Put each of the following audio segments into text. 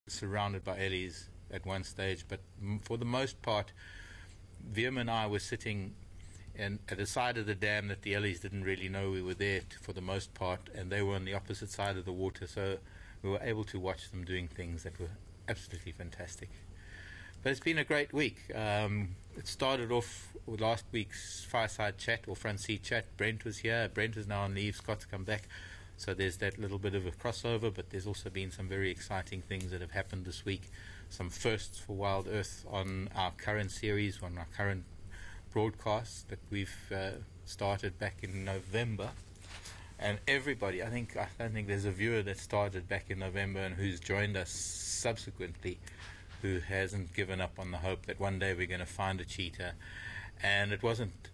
surrounded by ellies at one stage, but for the most part, Viam and I were sitting at the side of the dam that the ellies didn't really know we were there for the most part, and they were on the opposite side of the water, so we were able to watch them doing things that were absolutely fantastic. But it's been a great week. It started off with last week's Fireside chat or front seat chat. Brent was here. Brent is now on leave. Scott's come back. So there's that little bit of a crossover, but there's also been some very exciting things that have happened this week. Some firsts for WildEarth on our current series, on our current broadcasts that we've started back in November. And everybody, I don't think there's a viewer that started back in November and who's joined us subsequently who hasn't given up on the hope that one day we're going to find a cheetah. And it wasn't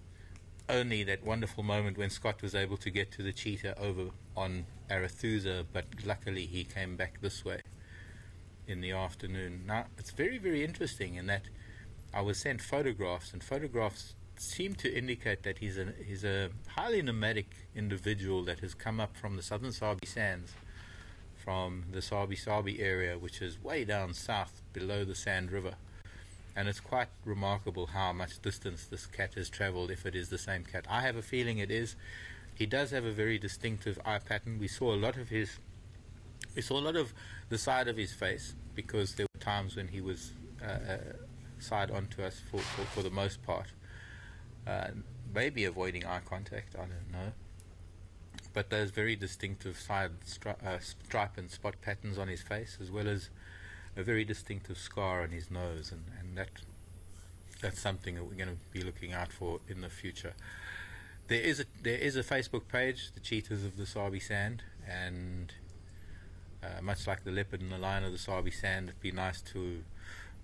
only that wonderful moment when Scott was able to get to the cheetah over on Arathusa, but luckily he came back this way in the afternoon. Now, it's very, very interesting in that I was sent photographs, and photographs seem to indicate that he's a highly nomadic individual that has come up from the southern Sabi Sands, from the Sabi area, which is way down south below the Sand River. And it's quite remarkable how much distance this cat has travelled, if it is the same cat. I have a feeling it is. He does have a very distinctive eye pattern. We saw a lot of the side of his face, because there were times when he was side onto us for the most part. Maybe avoiding eye contact, I don't know. But those very distinctive side stripe and spot patterns on his face, as well as a very distinctive scar on his nose, and that's something that we're going to be looking out for in the future. There is a Facebook page, the Cheetahs of the Sabi Sand, and much like the leopard and the lion of the Sabi Sand, it'd be nice to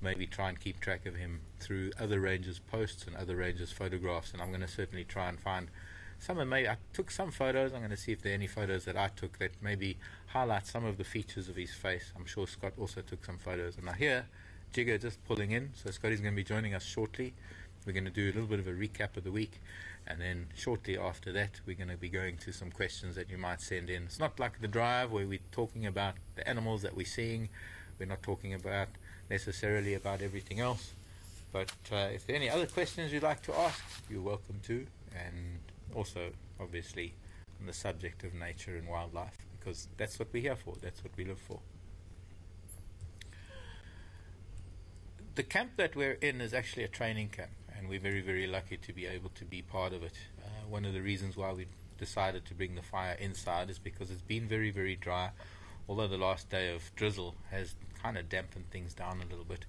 maybe try and keep track of him through other rangers' posts and other rangers' photographs, and I'm going to certainly try and find I took some photos. I'm going to see if there are any photos that I took that maybe highlight some of the features of his face. I'm sure Scott also took some photos. And now here, Jigger just pulling in, so Scotty's going to be joining us shortly. We're going to do a little bit of a recap of the week, and then shortly after that we're going to be going to some questions that you might send in. It's not like the drive where we're talking about the animals that we're seeing. We're not talking necessarily about everything else, but if there are any other questions you'd like to ask, you're welcome to. And also, obviously, on the subject of nature and wildlife, because that's what we're here for, that's what we live for. The camp that we're in is actually a training camp, and we're very, very lucky to be able to be part of it. One of the reasons why we decided to bring the fire inside is because it's been very, very dry, although the last day of drizzle has kind of dampened things down a little bit.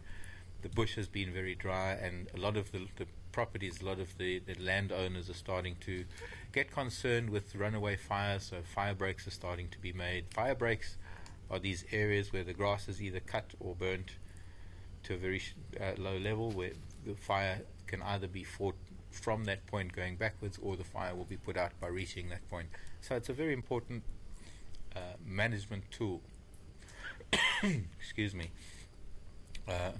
The bush has been very dry, and a lot of the properties, a lot of the landowners are starting to get concerned with runaway fires, so fire breaks are starting to be made. Fire breaks are these areas where the grass is either cut or burnt to a very low level, where the fire can either be fought from that point going backwards, or the fire will be put out by reaching that point. So it's a very important management tool. Excuse me.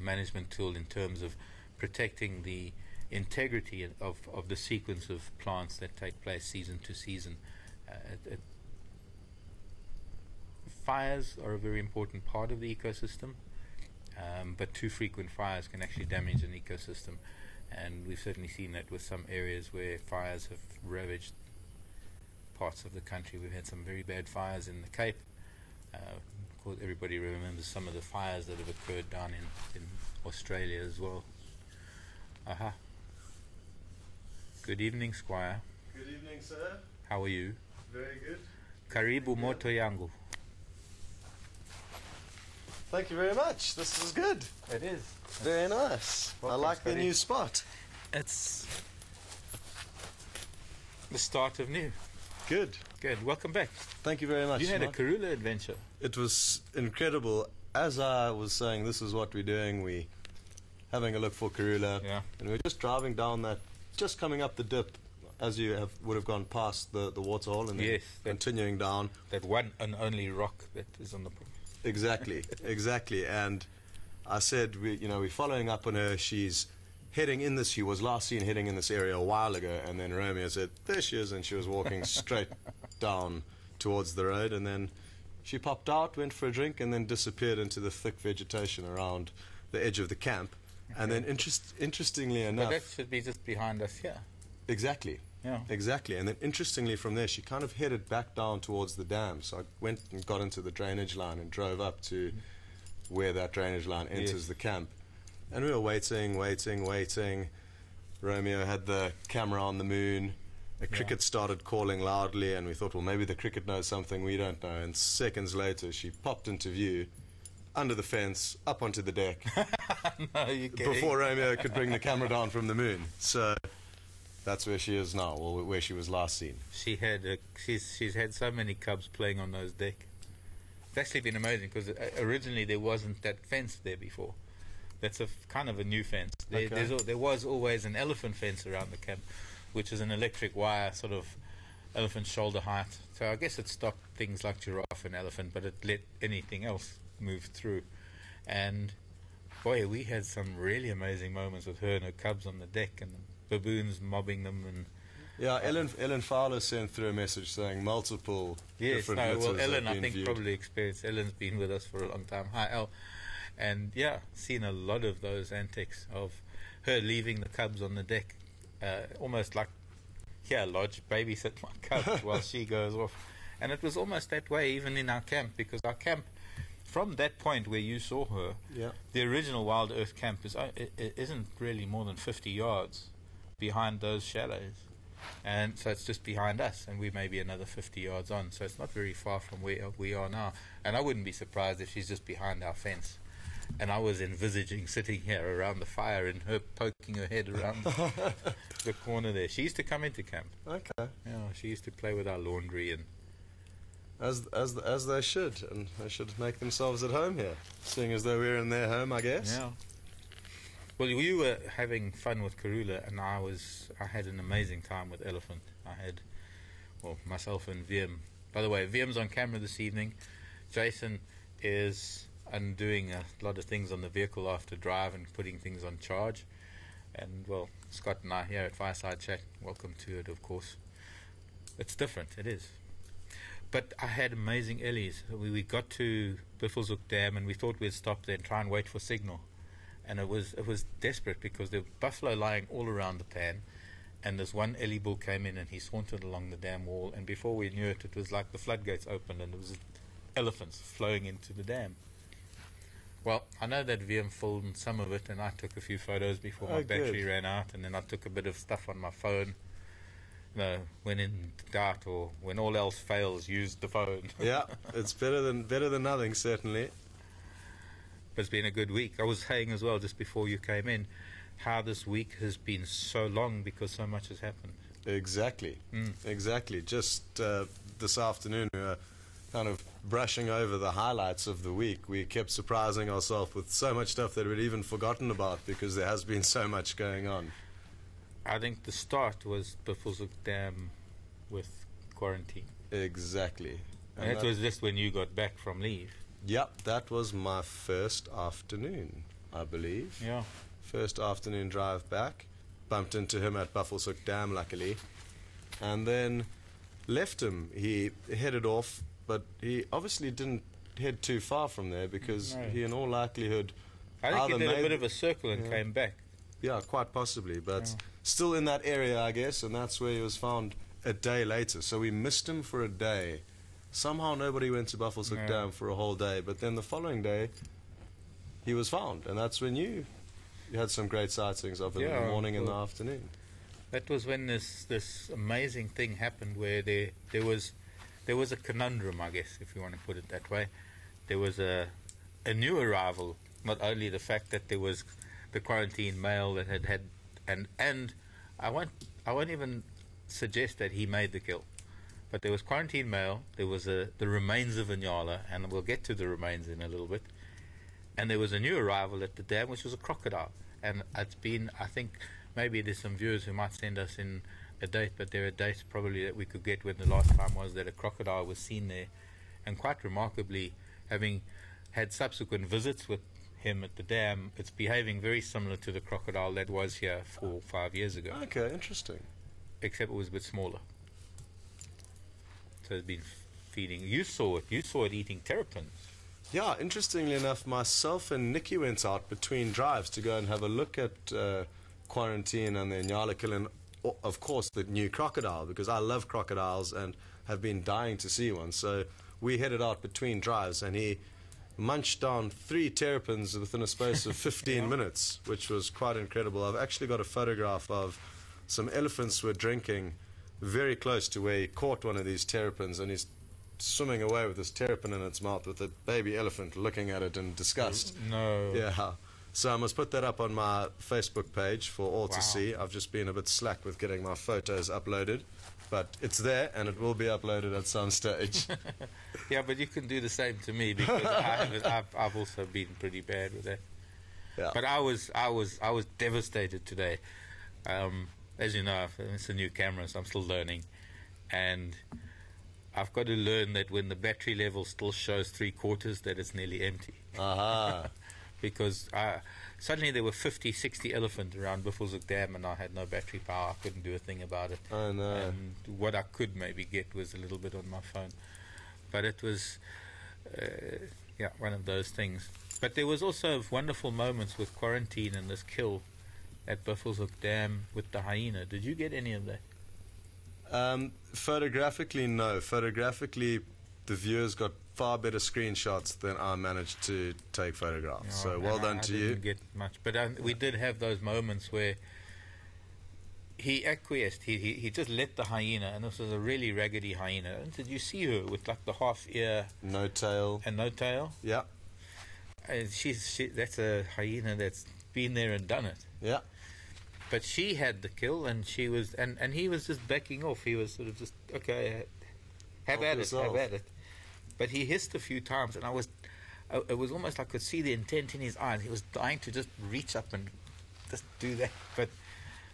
Management tool in terms of protecting the integrity of the sequence of plants that take place season to season. Fires are a very important part of the ecosystem, but too frequent fires can actually damage an ecosystem, and we've certainly seen that with some areas where fires have ravaged parts of the country. We've had some very bad fires in the Cape. Of course, everybody remembers some of the fires that have occurred down in Australia as well. Aha. Good evening, Squire. Good evening, sir. How are you? Very good. Karibu moto yangu. Thank you very much. This is good. It is. Very nice. Welcome, I like Scotty. the new spot. It's the start of new. Good. Good. Welcome back. Thank you very much. You had a Marc. Karula adventure. It was incredible. As I was saying, this is what we're doing. We're having a look for Karula. Yeah. And we're just driving down that, just coming up the dip, as you would have gone past the waterhole and then Yes, continuing down. That one and only rock that is on the Exactly, exactly. And I said, we're following up on her. She's heading in this. She was last seen heading in this area a while ago. And then Romeo said, there she is. And she was walking straight down towards the road. And then She popped out, went for a drink, and then disappeared into the thick vegetation around the edge of the camp. Okay. And then, interestingly enough... But that should be just behind us here. Exactly. Yeah. Exactly. And then, interestingly, from there, she kind of headed back down towards the dam. So I went and got into the drainage line and drove up to where that drainage line enters the camp. And we were waiting. Romeo had the camera on the moon. A cricket started calling loudly, and we thought, well, maybe the cricket knows something we don't know. And seconds later, she popped into view, under the fence, up onto the deck, no, you're kidding. Before Romeo could bring the camera down from the moon. So that's where she is now, or where she was last seen. She's had so many cubs playing on those deck. It's actually been amazing, because originally there wasn't that fence there before. That's kind of a new fence. There was always an elephant fence around the camp, which is an electric wire, sort of elephant shoulder height. So I guess it stopped things like giraffe and elephant, but it let anything else move through. And boy, we had some really amazing moments with her and her cubs on the deck, and baboons mobbing them. And yeah, Ellen Fowler sent through a message saying multiple different litters Ellen, have I think, viewed. probably experienced. Ellen's been with us for a long time. Hi, Elle. And yeah, seen a lot of those antics of her leaving the cubs on the deck. Almost like, Lodge, babysit my cubs while she goes off. And it was almost that way even in our camp, because our camp, from that point where you saw her, the original WildEarth camp isn't really more than 50 yards behind those shallows. And so it's just behind us, and we may be another 50 yards on. So it's not very far from where we are now. And I wouldn't be surprised if she's just behind our fence. And I was envisaging sitting here around the fire and her poking her head around the corner there. She used to come into camp. Okay. Yeah, she used to play with our laundry, and as they should, and they should make themselves at home here, seeing as though we're in their home, I guess. Yeah. Well, you were having fun with Karula, and I had an amazing time with Elephant. Myself and Wiem. By the way, Viem's on camera this evening. Jason is undoing a lot of things on the vehicle after drive and putting things on charge. And well, Scott and I here at Fireside Chat, welcome to it, of course. It's different, it is. But I had amazing ellies. We got to Buffelshoek Dam, and we thought we'd stop there and try and wait for signal. And it was desperate, because there were buffalo lying all around the pan, and this one ellie bull came in and he sauntered along the dam wall, and before we knew it, it was like the floodgates opened and there was elephants flowing into the dam. Well, I know that Wiem filmed some of it, and I took a few photos before my battery ran out, and then I took a bit of stuff on my phone. When in doubt, or when all else fails, use the phone. Yeah, it's better than nothing, certainly. But it's been a good week. I was saying as well, just before you came in, how this week has been so long because so much has happened. Exactly. Exactly. Just this afternoon, we were kind of brushing over the highlights of the week. We kept surprising ourselves with so much stuff that we'd even forgotten about, because there has been so much going on. I think the start was Buffelshoek Dam with quarantine. Exactly. And that was just when you got back from leave. Yep, that was my first afternoon, I believe. Yeah. First afternoon drive back. Bumped into him at Buffelshoek Dam, luckily. And then left him. He headed off, but he obviously didn't head too far from there, because he, in all likelihood, I think he did a bit of a circle and came back. Yeah, quite possibly, but still in that area, I guess, and that's where he was found a day later. So we missed him for a day. Somehow nobody went to Buffelshoek Dam for a whole day, but then the following day he was found, and that's when you had some great sightings of him in the morning and the afternoon. That was when this amazing thing happened, where there was a conundrum, I guess, if you want to put it that way. There was a new arrival, not only the fact that there was the quarantine male that had and I won't even suggest that he made the kill, but there was quarantine male, there was the remains of a nyala, and we'll get to the remains in a little bit, and there was a new arrival at the dam, which was a crocodile. And it's been, I think, maybe there's some viewers who might send us in a date, but there are dates probably that we could get when the last time was that a crocodile was seen there. And quite remarkably, having had subsequent visits with him at the dam, it's behaving very similar to the crocodile that was here 4 or 5 years ago. Okay, interesting. Except it was a bit smaller. So it's been feeding. You saw it. You saw it eating terrapins. Yeah, interestingly enough, myself and Nikki went out between drives to go and have a look at Quarantine and the Nyala and, of course, the new crocodile, because I love crocodiles and have been dying to see one. So we headed out between drives, and he munched down 3 terrapins within a space of 15 minutes, which was quite incredible. I've actually got a photograph of some elephants were drinking very close to where he caught one of these terrapins, and he's swimming away with this terrapin in its mouth with a baby elephant looking at it in disgust. No. Yeah. So I must put that up on my Facebook page for all to see. I've just been a bit slack with getting my photos uploaded, but it's there and it will be uploaded at some stage. Yeah, but you can do the same to me, because I've also been pretty bad with that. Yeah. But I was devastated today. As you know, it's a new camera, so I'm still learning, and I've got to learn that when the battery level still shows 3/4, that it's nearly empty. Aha. Because suddenly there were 50, 60 elephants around Buffelshoek Dam, and I had no battery power. I couldn't do a thing about it. Oh, no. And what I could maybe get was a little bit on my phone. But it was, one of those things. But there was also wonderful moments with Quarantine and this kill at Buffelshoek Dam with the hyena. Did you get any of that? Photographically, no. Photographically, the viewers got far better screenshots than I managed to take photographs. So well done to you. I didn't get much, but we did have those moments where he acquiesced. He just let the hyena, and this was a really raggedy hyena. And did you see her with like the half ear, no tail, and no tail? Yeah. That's a hyena that's been there and done it. Yeah. But she had the kill, and she was, and he was just backing off. He was sort of just, okay, have at it. But he hissed a few times, and it was almost like I could see the intent in his eyes. He was dying to just reach up and just do that. But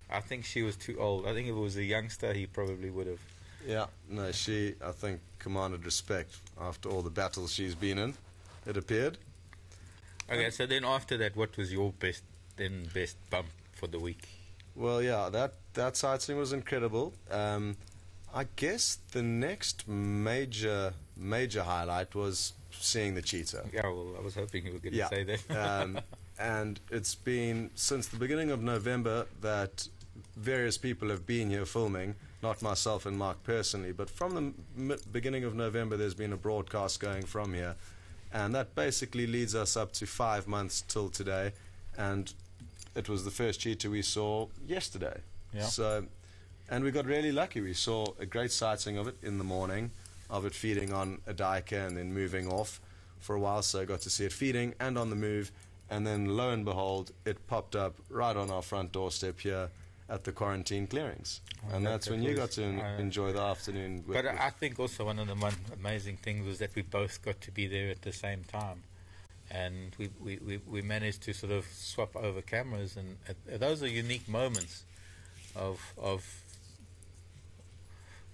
I think she was too old. I think if it was a youngster, he probably would have. Yeah, no, she, I think, commanded respect after all the battles she's been in, it appeared. Okay, so then after that, what was your best bump for the week? Well, yeah, that sighting was incredible. I guess the next major highlight was seeing the cheetah. Yeah, well, I was hoping you were going to say that. And it's been since the beginning of November that various people have been here filming, not myself and Marc personally, but from the beginning of November there's been a broadcast going from here, and that basically leads us up to 5 months till today, and it was the first cheetah we saw yesterday. Yeah. So, and we got really lucky. We saw a great sighting of it in the morning, of it feeding on a duiker and then moving off for a while, so I got to see it feeding and on the move, and then lo and behold, it popped up right on our front doorstep here at the Quarantine clearings. And that's when you got to enjoy the afternoon. But I think also one of the amazing things was that we both got to be there at the same time. And we managed to sort of swap over cameras, and those are unique moments of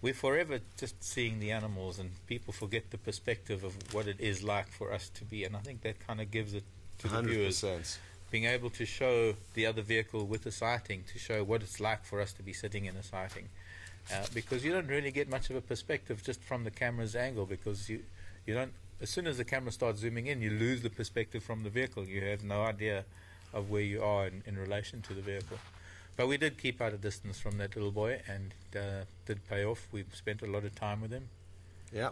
we're forever just seeing the animals, and people forget the perspective of what it is like for us to be, and I think that kind of gives it to the 100%. viewers. Being able to show the other vehicle with a sighting, to show what it's like for us to be sitting in a sighting, because you don't really get much of a perspective just from the camera's angle, because you don't. As soon as the camera starts zooming in, you lose the perspective from the vehicle. You have no idea of where you are in relation to the vehicle. But we did keep out a distance from that little boy, and did pay off. We spent a lot of time with him. Yeah.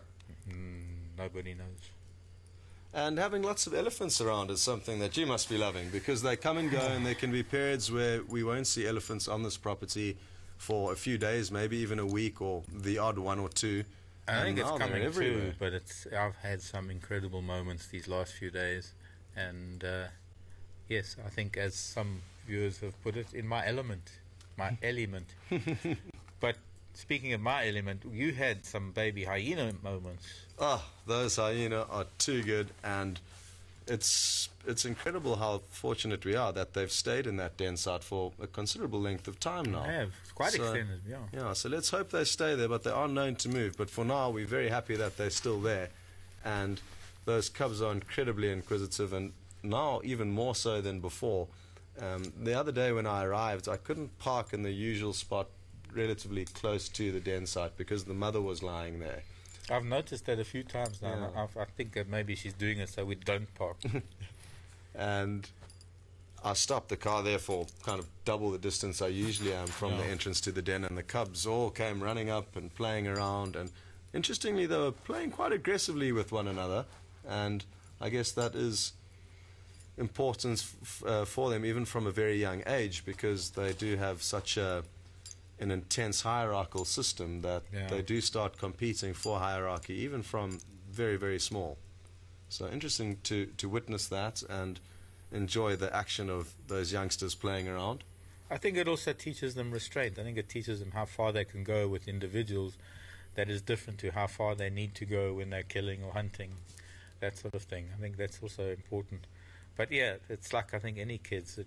Nobody knows. And having lots of elephants around is something that you must be loving, because they come and go, and there can be periods where we won't see elephants on this property for a few days, maybe even a week, or the odd one or two. I think it's coming too, but I've had some incredible moments these last few days, and yes, I think as some viewers have put it, in my element. But speaking of my element, you had some baby hyena moments. Oh, those hyena are too good, and it's incredible how fortunate we are that they've stayed in that den site for a considerable length of time now. They have. It's quite extended, yeah. Yeah, so let's hope they stay there, but they are known to move. But for now, we're very happy that they're still there. And those cubs are incredibly inquisitive, and now even more so than before. The other day when I arrived, I couldn't park in the usual spot relatively close to the den site because the mother was lying there. I've noticed that a few times now. Yeah. I think that maybe she's doing it so we don't park. And I stopped the car there for kind of double the distance I usually am from the entrance to the den, and the cubs all came running up and playing around, and interestingly they were playing quite aggressively with one another, and I guess that is important for them even from a very young age, because they do have such an intense hierarchical system that they do start competing for hierarchy even from very, very small. So interesting to witness that and enjoy the action of those youngsters playing around. I think it also teaches them restraint. I think it teaches them how far they can go with individuals. That is different to how far they need to go when they're killing or hunting, that sort of thing. I think that's also important. But yeah, it's like I think any kids, that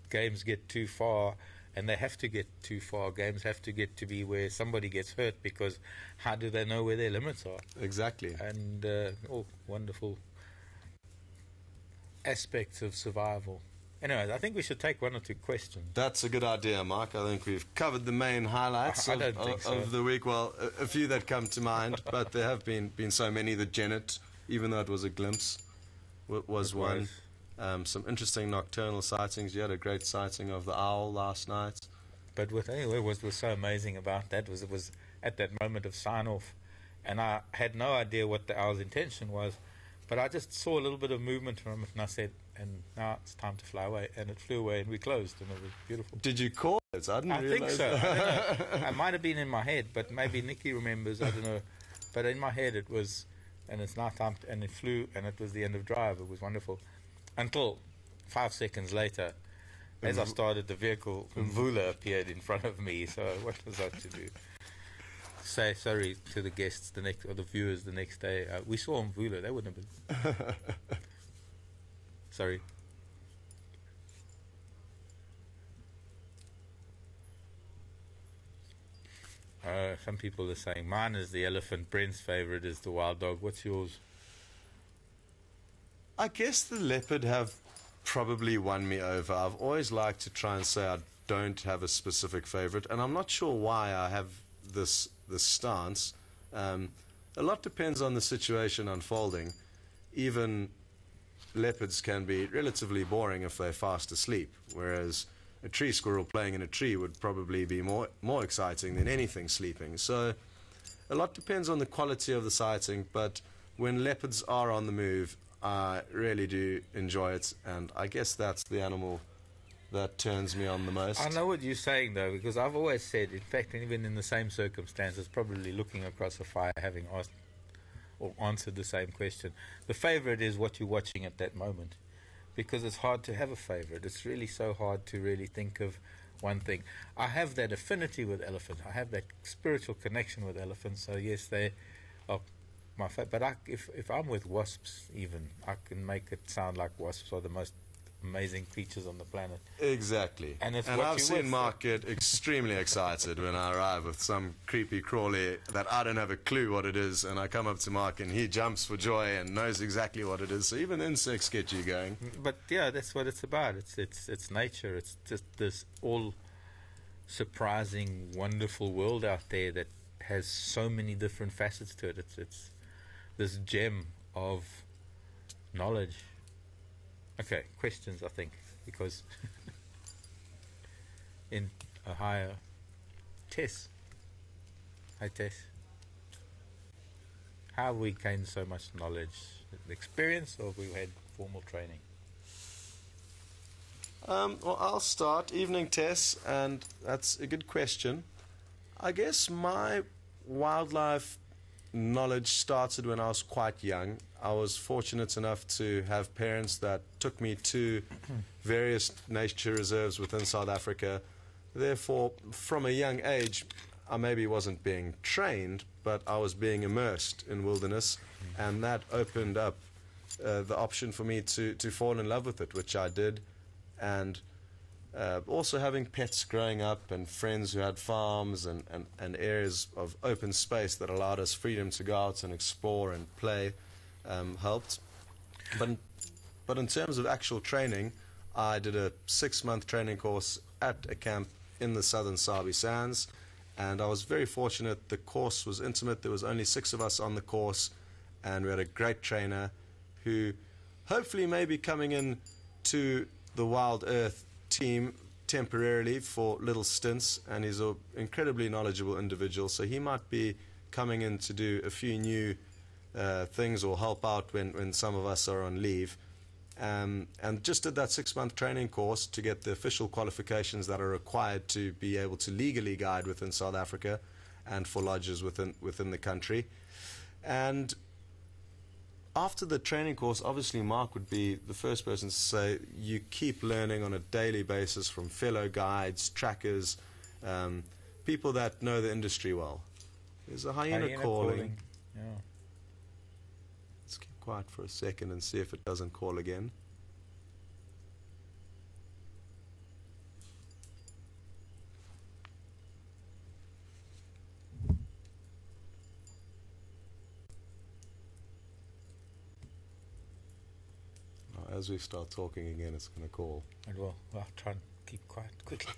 games get too far, and they have to get too far. Games have to get to be where somebody gets hurt, because how do they know where their limits are? Exactly. And wonderful aspects of survival. Anyway, I think we should take one or two questions. That's a good idea, Mark. I think we've covered the main highlights I don't think so. of the week. Well, a few that come to mind, but there have been so many. The Janet, even though it was a glimpse, was one. Some interesting nocturnal sightings. You had a great sighting of the owl last night. But what was so amazing about that was it was at that moment of sign-off, and I had no idea what the owl's intention was, but I just saw a little bit of movement from it, and I said, and now it's time to fly away. And it flew away, and we closed, and it was beautiful. Did you call it? I didn't realize. Think so. I don't know. It might have been in my head, but maybe Nikki remembers. I don't know. But in my head it was, and it's now time, and it flew, and it was the end of drive. It was wonderful. Until 5 seconds later, as I started the vehicle, Mvula appeared in front of me. So what was I to do? Say sorry to the guests or the viewers the next day. We saw Mvula. They wouldn't have been. Sorry. Some people are saying mine is the elephant. Brent's favorite is the wild dog. What's yours? I guess the leopard have probably won me over. I've always liked to try and say I don't have a specific favorite, and I'm not sure why I have this stance. A lot depends on the situation unfolding. Even leopards can be relatively boring if they're fast asleep, whereas a tree squirrel playing in a tree would probably be more exciting than anything sleeping. So a lot depends on the quality of the sighting, but when leopards are on the move, I really do enjoy it, and I guess that's the animal that turns me on the most. I know what you're saying, though, because I've always said, in fact, even in the same circumstances, probably looking across a fire, having asked or answered the same question, the favorite is what you're watching at that moment, because it's hard to have a favorite. It's really so hard to really think of one thing. I have that affinity with elephants. I have that spiritual connection with elephants, so yes, they are my favorite. But if I'm with wasps, even, I can make it sound like wasps are the most amazing creatures on the planet. Exactly. And I've seen Mark get extremely excited when I arrive with some creepy crawly that I don't have a clue what it is, and I come up to Mark and he jumps for joy and knows exactly what it is. So even insects get you going. But yeah, that's what it's about. It's nature. It's just this all surprising, wonderful world out there that has so many different facets to it. It's this gem of knowledge. Okay, questions, I think, because in Ohio, Tess. Hi, Tess. How have we gained so much knowledge? Experience, or have we had formal training? Well, I'll start. Evening, Tess, and that's a good question. I guess my wildlife knowledge started when I was quite young. I was fortunate enough to have parents that took me to various nature reserves within South Africa. Therefore, from a young age, I maybe wasn't being trained, but I was being immersed in wilderness, and that opened up the option for me to fall in love with it, which I did. And also having pets growing up and friends who had farms and areas of open space that allowed us freedom to go out and explore and play helped. But in terms of actual training, I did a 6-month training course at a camp in the southern Sabi Sands, And I was very fortunate. The course was intimate. There was only 6 of us on the course, and we had a great trainer who hopefully may be coming in to the WildEarth team temporarily for little stints, and he's an incredibly knowledgeable individual, so he might be coming in to do a few new things or help out when some of us are on leave. And just did that 6-month training course to get the official qualifications that are required to be able to legally guide within South Africa and for lodges within the country. And after the training course, obviously Marc would be the first person to say you keep learning on a daily basis from fellow guides, trackers, people that know the industry well. There's a hyena calling. Yeah. Let's keep quiet for a second and see if it doesn't call again. As we start talking again, it's going to call. And well, I'll try and keep quiet quickly.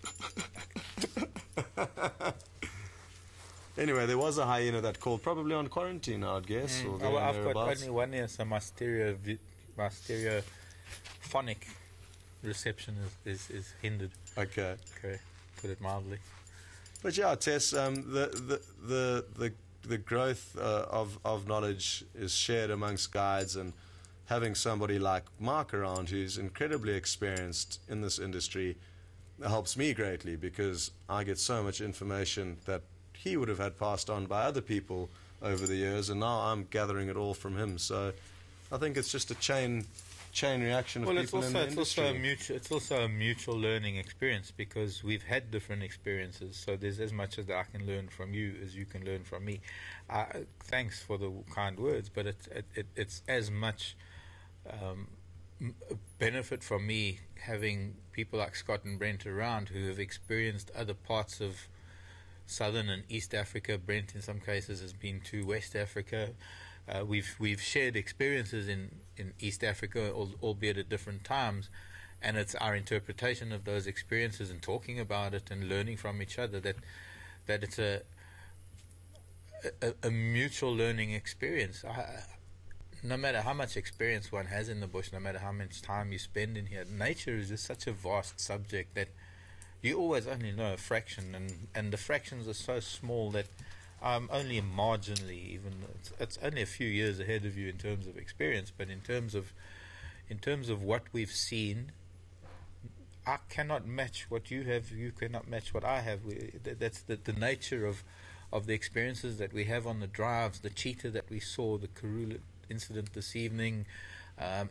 Anyway, there was a hyena that called, probably on quarantine, I'd guess. Or I've got only one here, so my stereophonic reception is hindered. Okay, put it mildly. But yeah, Tess, the growth of knowledge is shared amongst guides, and having somebody like Marc around who's incredibly experienced in this industry helps me greatly, because I get so much information that he would have had passed on by other people over the years, and now I'm gathering it all from him. So I think it's just a chain reaction of people in the industry. It's also a mutual learning experience, because we've had different experiences. So there's as much as I can learn from you as you can learn from me. Thanks for the kind words, but it's as much benefit from me having people like Scott and Brent around who have experienced other parts of Southern and East Africa. Brent in some cases has been to West Africa. We've shared experiences in East Africa, albeit at different times, and it's our interpretation of those experiences and talking about it and learning from each other that it's a mutual learning experience. No matter how much experience one has in the bush, no matter how much time you spend in here, nature is just such a vast subject that you always only know a fraction, and the fractions are so small that I'm only marginally, even it's only a few years ahead of you in terms of experience, but in terms of what we've seen, I cannot match what you have. You cannot match what I have. That's the nature of the experiences that we have on the drives, the cheetah that we saw, the Karoo incident this evening.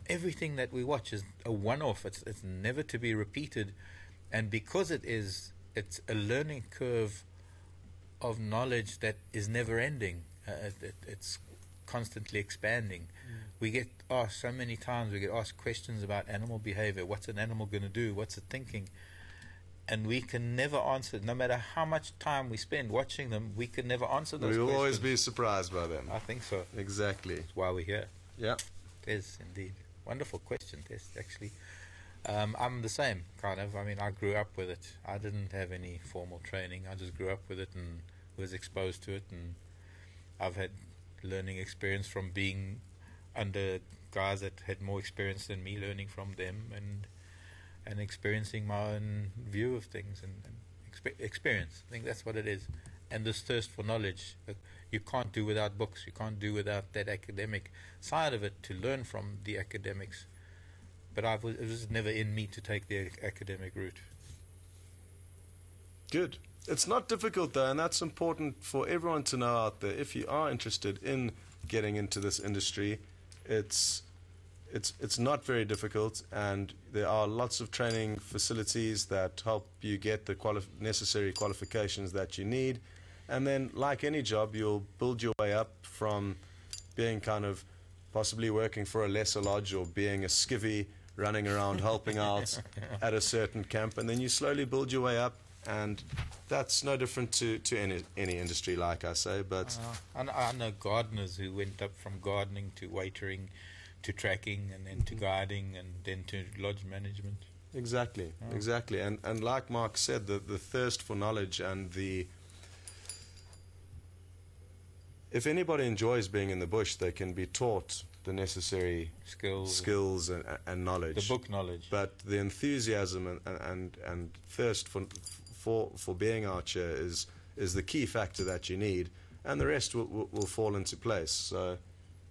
Everything that we watch is a one-off. It's never to be repeated. And because it's a learning curve of knowledge that is never ending. It's constantly expanding. We get asked so many times, we get asked questions about animal behavior. What's an animal going to do? What's it thinking? And we can never answer. No matter how much time we spend watching them, we can never answer those questions. We'll always be surprised by them. I think so. Exactly. That's why we're here. Yeah. Tess, indeed. Wonderful question, Tess, actually. I'm the same, kind of. I mean, I grew up with it. I didn't have any formal training. I just grew up with it and was exposed to it. And I've had learning experience from being under guys that had more experience than me, learning from them and experiencing my own view of things and experience. I think that's what it is. And this thirst for knowledge, you can't do without books. You can't do without that academic side of it to learn from the academics. But it was never in me to take the academic route. Good. It's not difficult, though, and that's important for everyone to know out there. If you are interested in getting into this industry, it's not very difficult, and there are lots of training facilities that help you get the necessary qualifications that you need. And then, like any job, you'll build your way up from being kind of possibly working for a lesser lodge or being a skivvy running around helping out at a certain camp, and then you slowly build your way up, and that's no different to any industry, like I say. But I know gardeners who went up from gardening to waitering to tracking and then to guiding and then to lodge management. Exactly. And like Marc said, the thirst for knowledge and the if anybody enjoys being in the bush, they can be taught the necessary skills and knowledge. The book knowledge. But the enthusiasm and thirst for being out here is the key factor that you need, and the rest will fall into place. So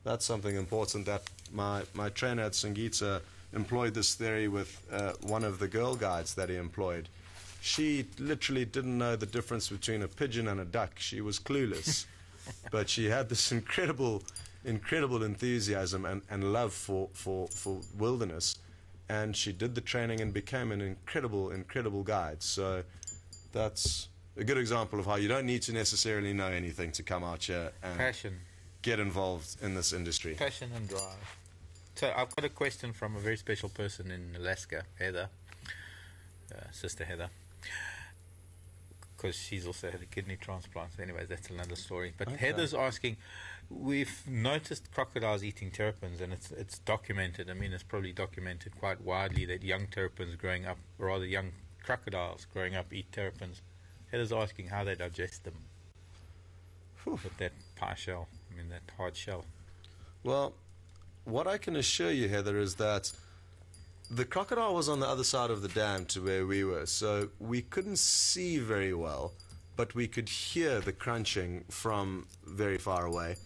that's something important that my trainer at Singita employed this theory with one of the girl guides that he employed. She literally didn't know the difference between a pigeon and a duck. She was clueless. But she had this incredible enthusiasm and love for wilderness, and she did the training and became an incredible guide. So that's a good example of how you don't need to necessarily know anything to come out here and get involved in this industry. Passion and drive. So I've got a question from a very special person in Alaska, Heather, Sister Heather, because she's also had a kidney transplant. So anyways, that's another story. But okay. Heather's asking, we've noticed crocodiles eating terrapins, and it's documented. I mean, it's probably documented quite widely that young terrapins growing up, or rather young crocodiles growing up, eat terrapins. Heather's asking how they digest them. With that pie shell, I mean that hard shell. Well, what I can assure you, Heather, is that the crocodile was on the other side of the dam to where we were, so we couldn't see very well, but we could hear the crunching from very far away.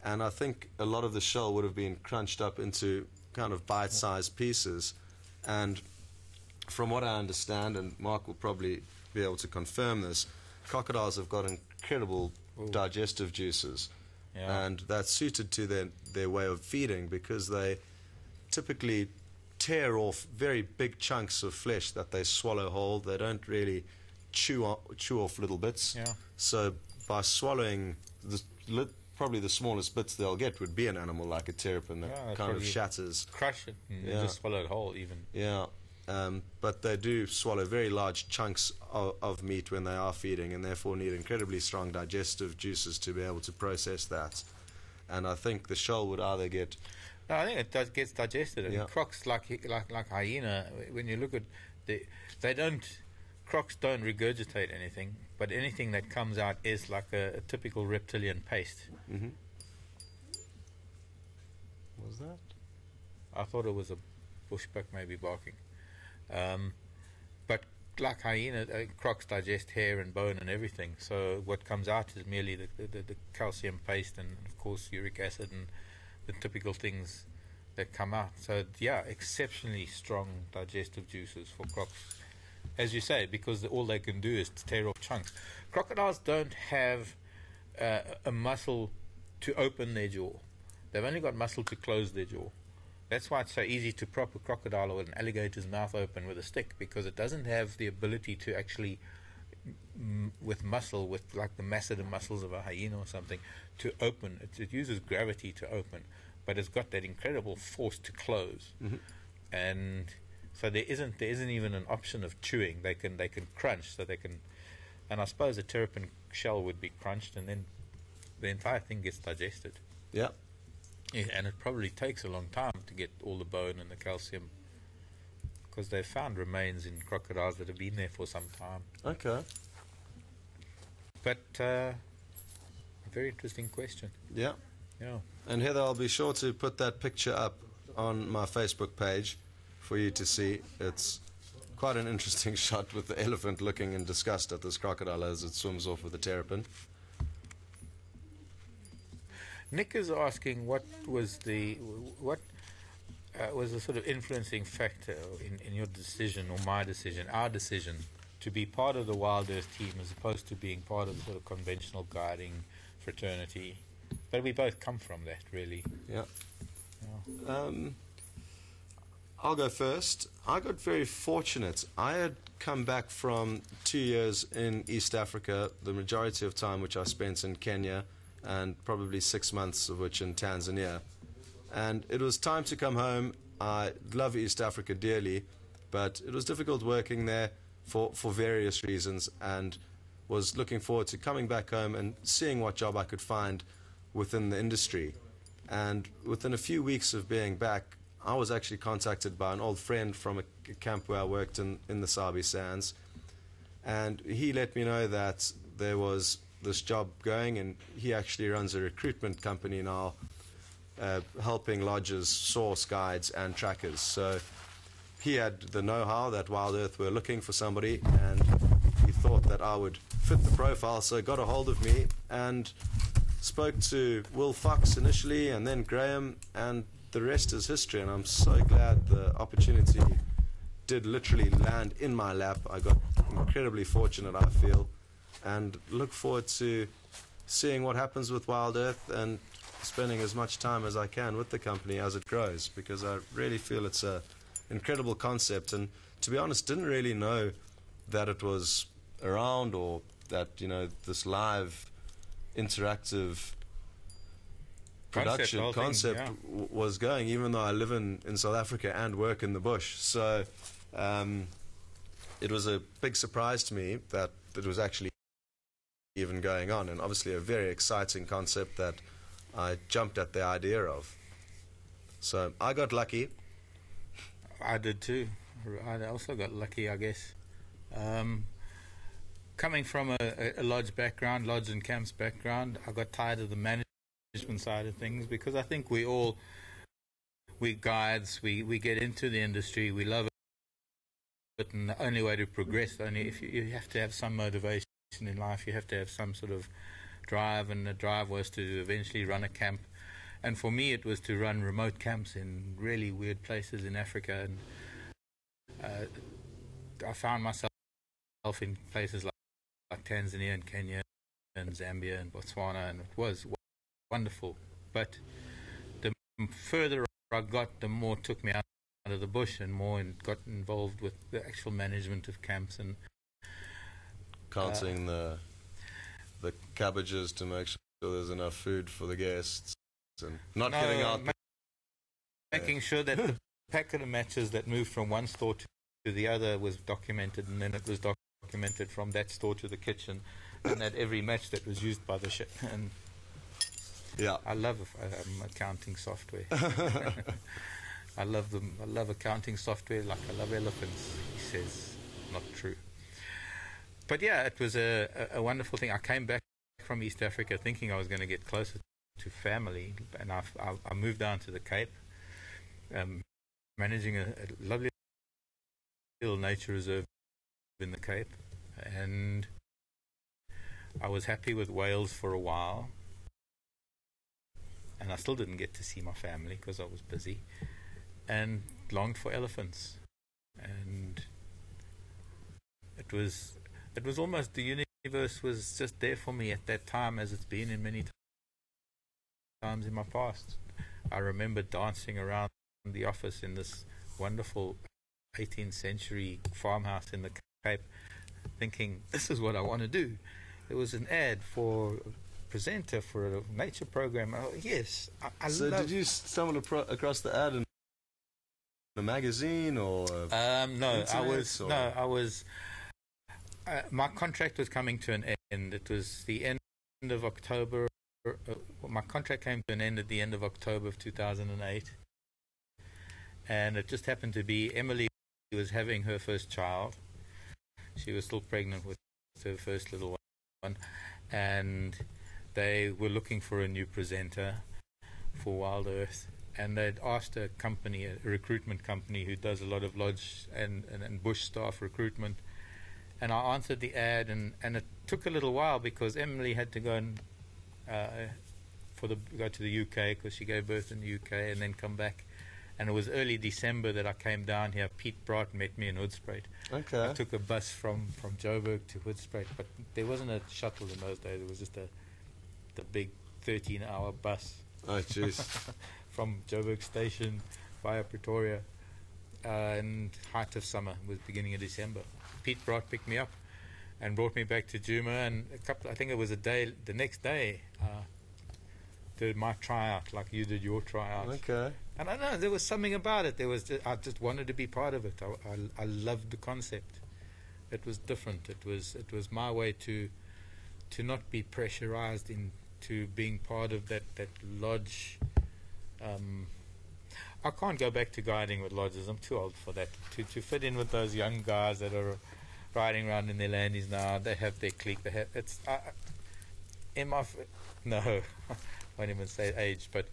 And I think a lot of the shell would have been crunched up into kind of bite-sized pieces. And from what I understand, and Marc will probably be able to confirm this, crocodiles have got incredible digestive juices. Yeah. And that's suited to their way of feeding, because they typically tear off very big chunks of flesh that they swallow whole. They don't really chew off little bits. Yeah. So by swallowing probably the smallest bits they'll get would be an animal like a terrapin that kind of shatters. Crush it and just swallow it whole even. Yeah. But they do swallow very large chunks of meat when they are feeding, and therefore need incredibly strong digestive juices to be able to process that. And I think the shell would either get... No, I think it gets digested. And crocs, like hyena, when you look at... Crocs don't regurgitate anything, but anything that comes out is like a typical reptilian paste. Mm-hmm. What was that? I thought it was a bushbuck maybe barking. But like hyena, crocs digest hair and bone and everything. So what comes out is merely the calcium paste and, of course, uric acid and the typical things that come out. So, yeah, exceptionally strong digestive juices for crocs. As you say, because all they can do is tear off chunks. Crocodiles don't have a muscle to open their jaw. They've only got muscle to close their jaw. That's why it's so easy to prop a crocodile or an alligator's mouth open with a stick, because it doesn't have the ability to actually, with muscle, with like the masseter muscles of a hyena or something, to open. It uses gravity to open, but it's got that incredible force to close. Mm-hmm. And so there isn't even an option of chewing. They can crunch, so they can. And I suppose a terrapin shell would be crunched, and then the entire thing gets digested. Yeah. Yeah, and it probably takes a long time to get all the bone and the calcium, because they've found remains in crocodiles that have been there for some time. Okay. But a very interesting question. Yeah. Yeah. And Heather, I'll be sure to put that picture up on my Facebook page for you to see. It's quite an interesting shot with the elephant looking in disgust at this crocodile as it swims off with the terrapin. Nick is asking what was the sort of influencing factor in your decision, or my decision, our decision, to be part of the WildEarth team as opposed to being part of the sort of conventional guiding fraternity. But we both come from that, really. Yeah. I'll go first. I got very fortunate. I had come back from 2 years in East Africa, the majority of time which I spent in Kenya, and probably 6 months of which in Tanzania. And it was time to come home. I love East Africa dearly, but it was difficult working there for various reasons, and was looking forward to coming back home and seeing what job I could find within the industry. And within a few weeks of being back, I was actually contacted by an old friend from a camp where I worked in the Sabi Sands, and he let me know that there was this job going, and he actually runs a recruitment company now, helping lodges source guides and trackers. So he had the know-how that WildEarth were looking for somebody, and he thought that I would fit the profile, so got a hold of me and spoke to Will Fox initially, and then Graham, and the rest is history. And I'm so glad the opportunity did literally land in my lap. I got incredibly fortunate, I feel, and look forward to seeing what happens with WildEarth and spending as much time as I can with the company as it grows, because I really feel it's a incredible concept. And to be honest, didn't really know that it was around, or that, you know, this live interactive production concept was going, even though I live in South Africa and work in the bush. So it was a big surprise to me that it was actually even going on, and obviously a very exciting concept that I jumped at the idea of. So I got lucky. I did too. I also got lucky, I guess. Coming from a lodge background, lodge and camps background, I got tired of the management side of things, because I think we guides, we get into the industry, we love it, and the only way to progress, only if you have to have some motivation in life, you have to have some sort of drive, and the drive was to eventually run a camp. And for me, it was to run remote camps in really weird places in Africa, and I found myself in places like Tanzania and Kenya and Zambia and Botswana, and it was wonderful. But the further I got, the more it took me out of the bush, and more got involved with the actual management of camps, and counting the cabbages to make sure there's enough food for the guests, and not getting out, making sure that the packet of matches that moved from one store to the other was documented, and then it was documented from that store to the kitchen, and that every match that was used by the ship. And yeah, I love accounting software. I love accounting software like I love elephants. He says, not true. But yeah, it was a wonderful thing. I came back from East Africa thinking I was going to get closer to family, and I moved down to the Cape, managing a lovely little nature reserve in the Cape, and I was happy with Wales for a while, and I still didn't get to see my family because I was busy, and longed for elephants. And it was almost, the universe was just there for me at that time, as it's been in many times in my past. I remember dancing around the office in this wonderful 18th century farmhouse in the Cape, thinking, this is what I want to do. There was an ad for a presenter for a nature program. Oh, yes, I so did you stumble across the ad in a magazine, or no, I was my contract was coming to an end. It was the end of October. My contract came to an end at the end of October of 2008, and it just happened to be Emily was having her first child. She was still pregnant with her first little one, and they were looking for a new presenter for WildEarth, and they'd asked a company, a recruitment company who does a lot of lodge and bush staff recruitment. And I answered the ad, and it took a little while because Emily had to go and go to the UK because she gave birth in the UK, and then come back. And it was early December that I came down here. Pete Brought met me in Hoedspruit. Okay. I took a bus from Joburg to Hoedspruit, but there wasn't a shuttle in those days. It was just the big 13-hour bus. Oh, jeez. From Joburg Station via Pretoria, and height of summer was beginning of December. Pete Brought picked me up and brought me back to Djuma, and I think it was the next day, did my tryout like you did your tryout. Okay. And I know there was something about it. I just wanted to be part of it. I loved the concept. It was different. It was my way to not be pressurized into being part of that lodge. I can't go back to guiding with lodges. I'm too old for that. To fit in with those young guys that are riding around in their landies now. They have their clique. no, I won't even say age, but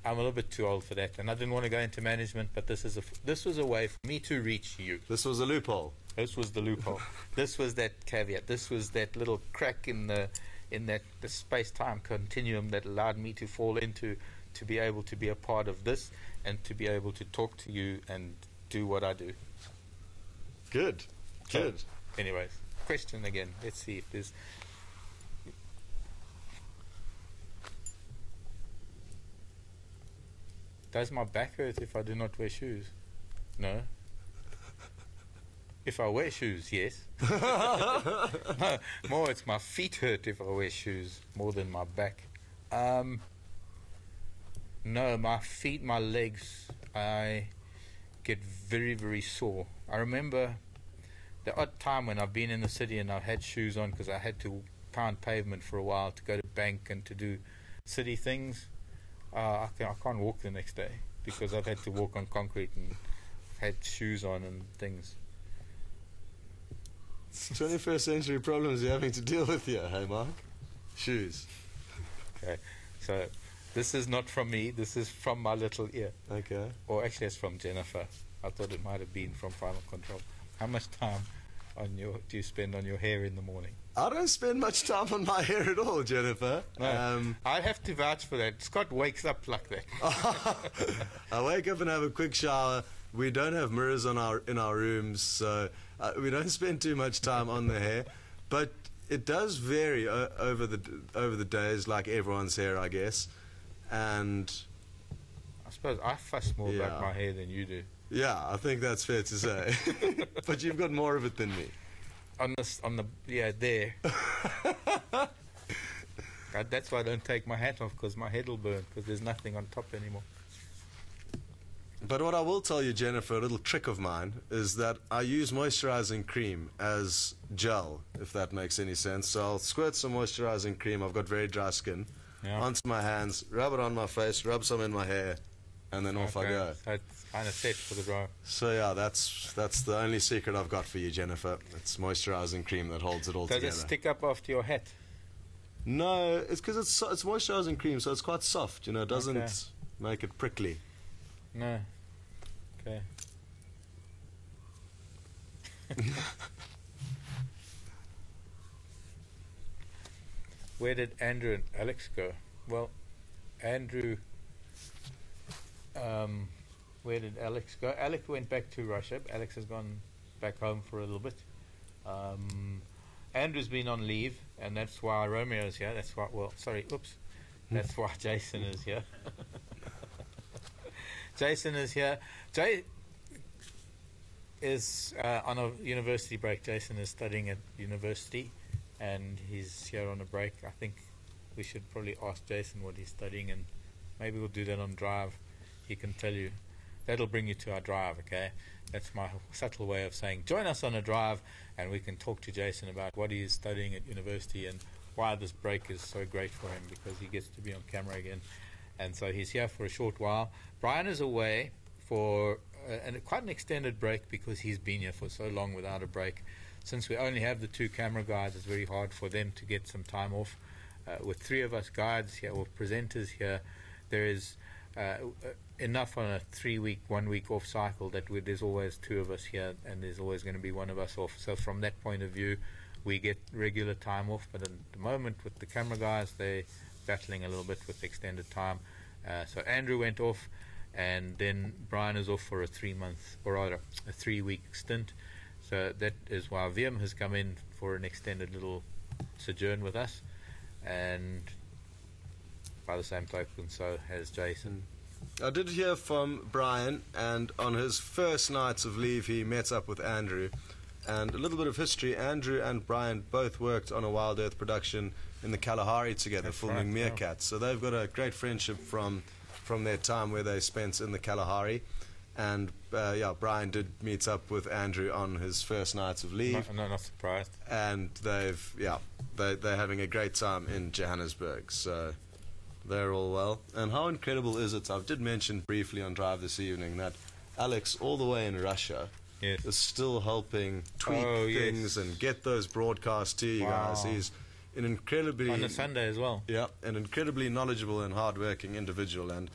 I'm a little bit too old for that, and I didn't want to go into management. But this was a way for me to reach you. This was a loophole. This was the loophole. This was that caveat. This was that little crack in the space-time continuum that allowed me to fall into, to be able to be a part of this and to be able to talk to you and do what I do. Good. Good. So, anyways, question again. Let's see if there's... Does my back hurt if I do not wear shoes? No. If I wear shoes, yes. No, more it's my feet hurt if I wear shoes more than my back. No, my feet, my legs, I get very, very sore. I remember the odd time when I've been in the city and I've had shoes on because I had to pound pavement for a while to go to bank and to do city things. I can't walk the next day because I've had to walk on concrete and had shoes on and things. 21st century problems you're having to deal with here, hey Mark? Shoes. Okay, so this is not from me, this is from my little ear. Okay. Or actually it's from Jennifer. I thought it might have been from Final Control. How much time do you spend on your hair in the morning? I don't spend much time on my hair at all, Jennifer. No, I have to vouch for that. Scott wakes up like that. I wake up and have a quick shower. We don't have mirrors in our rooms, so we don't spend too much time on the hair. But it does vary over the days, like everyone's hair, I guess. And I suppose I fuss more about my hair than you do. Yeah, I think that's fair to say. But you've got more of it than me. There. That's why I don't take my hat off, because my head will burn, because there's nothing on top anymore. But what I will tell you, Jennifer, a little trick of mine, is that I use moisturizing cream as gel, if that makes any sense. So I'll squirt some moisturizing cream, I've got very dry skin, onto my hands, rub it on my face, rub some in my hair, and then off I go. So it's kind of set for the drive. So yeah, that's the only secret I've got for you, Jennifer. It's moisturizing cream that holds it all together. Does it stick up after your hat? No, it's because it's moisturizing cream, so it's quite soft. It doesn't make it prickly. No. Okay. Where did Andrew and Alex go? Well, Andrew... where did Alex go? Alex went back to Russia. Alex has gone back home for a little bit. Andrew's been on leave, and that's why Romeo's here. That's why, that's why Jason is here. Jason is here. Jay is on a university break. Jason is studying at university, and he's here on a break. I think we should probably ask Jason what he's studying, and maybe we'll do that on Drive. He can tell you. That'll bring you to our drive, okay? That's my subtle way of saying join us on a drive, and we can talk to Jason about what he is studying at university and why this break is so great for him, because he gets to be on camera again. And so he's here for a short while. Brian is away for quite an extended break, because he's been here for so long without a break. Since we only have the two camera guys, it's very hard for them to get some time off. With three of us guides here, or presenters here, there is enough on a 3-week, 1-week off cycle that there's always two of us here, and there's always going to be one of us off. So from that point of view, we get regular time off. But at the moment, with the camera guys, they're battling a little bit with extended time. So Andrew went off, and then Brian is off for a 3-month, or rather a 3-week stint. So that is why Wiem has come in for an extended little sojourn with us, and by the same token, so has Jason. I did hear from Brian, and on his first nights of leave he met up with Andrew. And a little bit of history, Andrew and Brian both worked on a WildEarth production in the Kalahari together, filming meerkats. So they've got a great friendship from their time where they spent in the Kalahari. And Brian did meet up with Andrew on his first nights of leave. No, not surprised. And they're having a great time in Johannesburg. So they're all well. And how incredible is it? I did mention briefly on Drive this evening that Alex, all the way in Russia, is still helping tweak things and get those broadcasts to you guys. an incredibly on a Sunday as well. Yeah, an incredibly knowledgeable and hardworking individual, and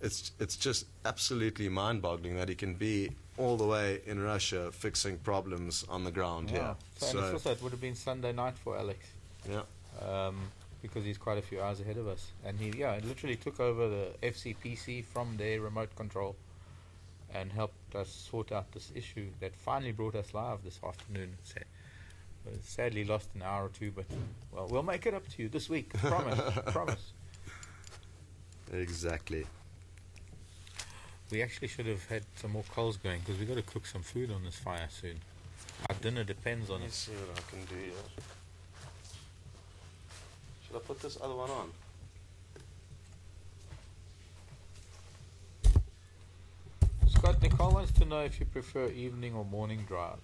it's just absolutely mind-boggling that he can be all the way in Russia fixing problems on the ground here. So, and it's also, it would have been Sunday night for Alex. Yeah. Because he's quite a few hours ahead of us, and he literally took over the FCPC from their remote control and helped us sort out this issue that finally brought us live this afternoon. Sadly lost an hour or two, but well, we'll make it up to you this week. Promise. Promise. Exactly. We actually should have had some more coals going because we've got to cook some food on this fire soon. Our dinner depends on Let's it. see what I can do here. Should I put this other one on? Scott, Nicole wants to know if you prefer evening or morning drives.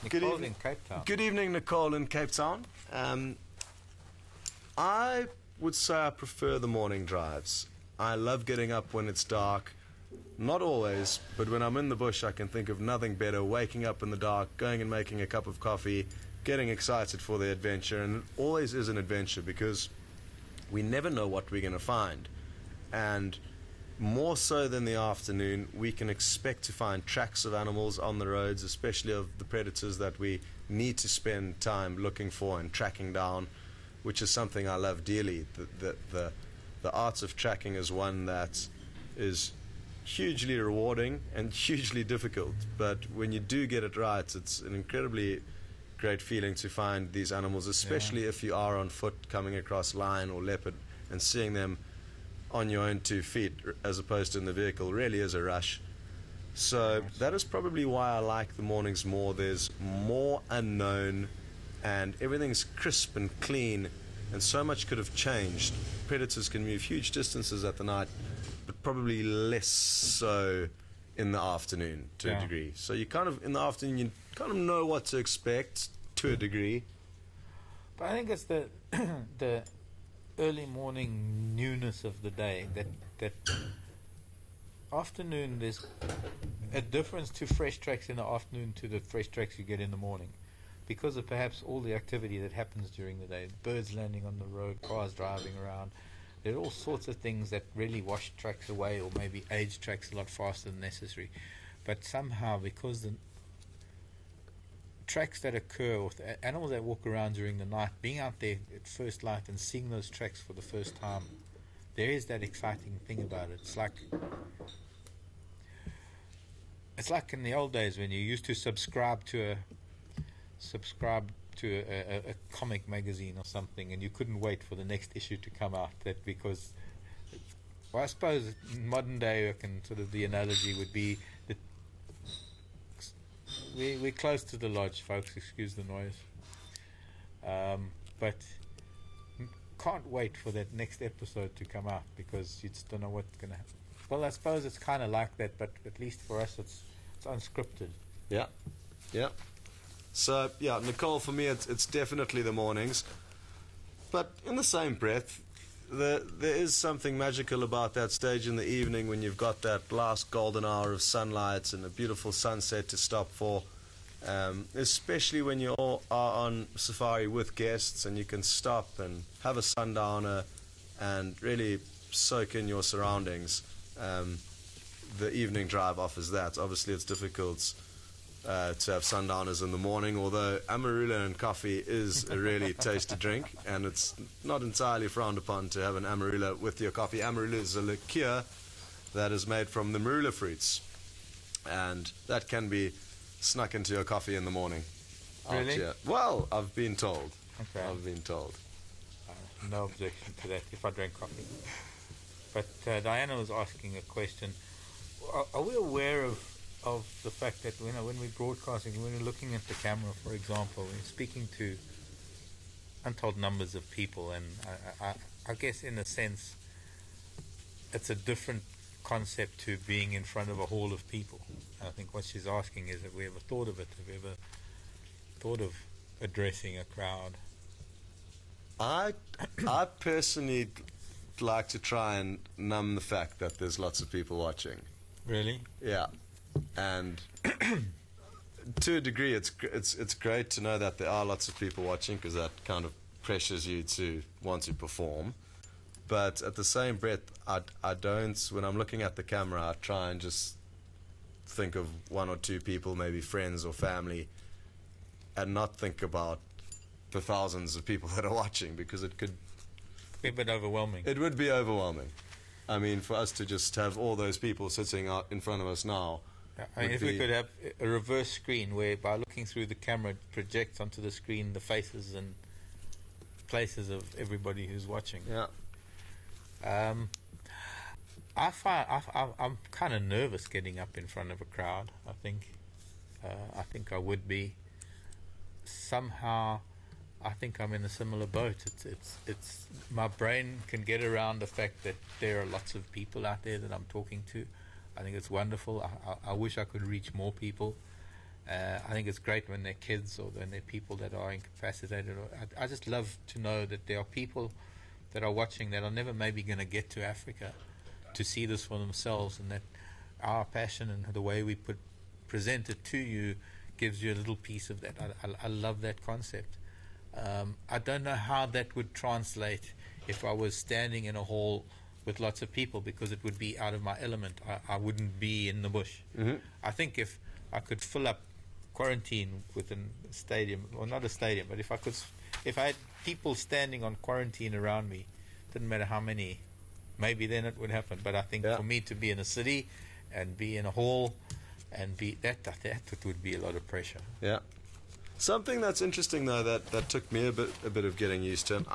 Nicole's in Cape Town. Good evening, Nicole in Cape Town. I would say I prefer the morning drives. I love getting up when it's dark. Not always, but when I'm in the bush I can think of nothing better. Waking up in the dark, going and making a cup of coffee, getting excited for the adventure. And it always is an adventure because we never know what we're going to find. And more so than the afternoon, we can expect to find tracks of animals on the roads, especially of the predators that we need to spend time looking for and tracking down, which is something I love dearly. The art of tracking is one that is hugely rewarding and hugely difficult, but when you do get it right, it's an incredibly great feeling to find these animals, especially if you are on foot coming across lion or leopard and seeing them on your own 2 feet as opposed to in the vehicle really is a rush. So that is probably why I like the mornings more. There's more unknown and everything's crisp and clean, and so much could have changed. Predators can move huge distances at the night, but probably less so in the afternoon to a degree. So you kind of, in the afternoon, you kind of know what to expect to a degree. But I think it's the the early morning newness of the day that afternoon. There's a difference to fresh tracks in the afternoon to the fresh tracks you get in the morning, because of perhaps all the activity that happens during the day. Birds landing on the road, cars driving around. There are all sorts of things that really wash tracks away or maybe age tracks a lot faster than necessary. But somehow, because the tracks that occur with animals that walk around during the night, being out there at first light and seeing those tracks for the first time, there is that exciting thing about it. It's like in the old days when you used to subscribe to a comic magazine or something, and you couldn't wait for the next issue to come out. That because, well, I suppose in modern day, sort of the analogy would be that we're close to the lodge, folks. Excuse the noise, but can't wait for that next episode to come out because you just don't know what's going to happen. Well, I suppose it's kind of like that, but at least for us, it's unscripted. Yeah. So, yeah, Nicole, for me, it's definitely the mornings. But in the same breath, there is something magical about that stage in the evening when you've got that last golden hour of sunlight and a beautiful sunset to stop for, especially when you all are on safari with guests and you can stop and have a sundowner and really soak in your surroundings. The evening drive offers that. Obviously, it's difficult to have sundowners in the morning, although amarula and coffee is a really tasty drink, and it's not entirely frowned upon to have an amarula with your coffee. Amarula is a liqueur that is made from the marula fruits, and that can be snuck into your coffee in the morning. Really? Well, I've been told. Okay. I've been told. No objection to that if I drank coffee. But Diana was asking a question. Are we aware of the fact that when we're broadcasting, when we're looking at the camera, for example, we're speaking to untold numbers of people, and I guess in a sense it's a different concept to being in front of a hall of people. I think what she's asking is, have we ever thought of it? Have we ever thought of addressing a crowd? I personally like to try and numb the fact that there's lots of people watching. Really? Yeah. And to a degree, it's great to know that there are lots of people watching, because that kind of pressures you to want to perform. But at the same breath, I don't, when I'm looking at the camera, I try and just think of one or two people, maybe friends or family, and not think about the thousands of people that are watching, because it could be a bit overwhelming. It would be overwhelming. I mean, for us to just have all those people sitting out in front of us now. I mean, if we could have a reverse screen where by looking through the camera it projects onto the screen the faces and places of everybody who's watching. Yeah. I'm kind of nervous getting up in front of a crowd. I think I would be. Somehow, I think I'm in a similar boat. It's my brain can get around the fact that there are lots of people out there that I'm talking to. I think it's wonderful. I wish I could reach more people. I think it's great when they're kids or when they're people that are incapacitated. I just love to know that there are people that are watching that are never maybe going to get to Africa to see this for themselves, and that our passion and the way we present it to you gives you a little piece of that. I love that concept. I don't know how that would translate if I was standing in a hall with lots of people, because it would be out of my element. I wouldn't be in the bush. Mm-hmm. I think if I could fill up quarantine within a stadium, or not a stadium, but if I had people standing on quarantine around me, didn't matter how many, maybe then it would happen. But I think for me to be in a city and be in a hall and be that would be a lot of pressure. Yeah. Something that's interesting though that took me a bit of getting used to, and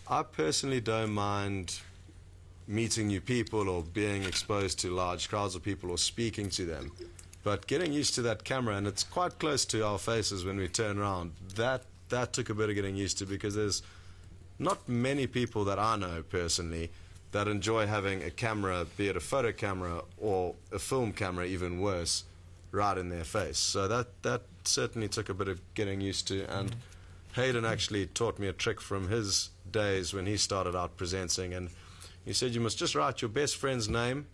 I personally don't mind meeting new people or being exposed to large crowds of people or speaking to them, but getting used to that camera, and it's quite close to our faces when we turn around, that took a bit of getting used to, because there's not many people that I know personally that enjoy having a camera, be it a photo camera or a film camera, even worse, right in their face. So that certainly took a bit of getting used to, and Hayden actually taught me a trick from his days when he started out presenting, and he said you must just write your best friend's name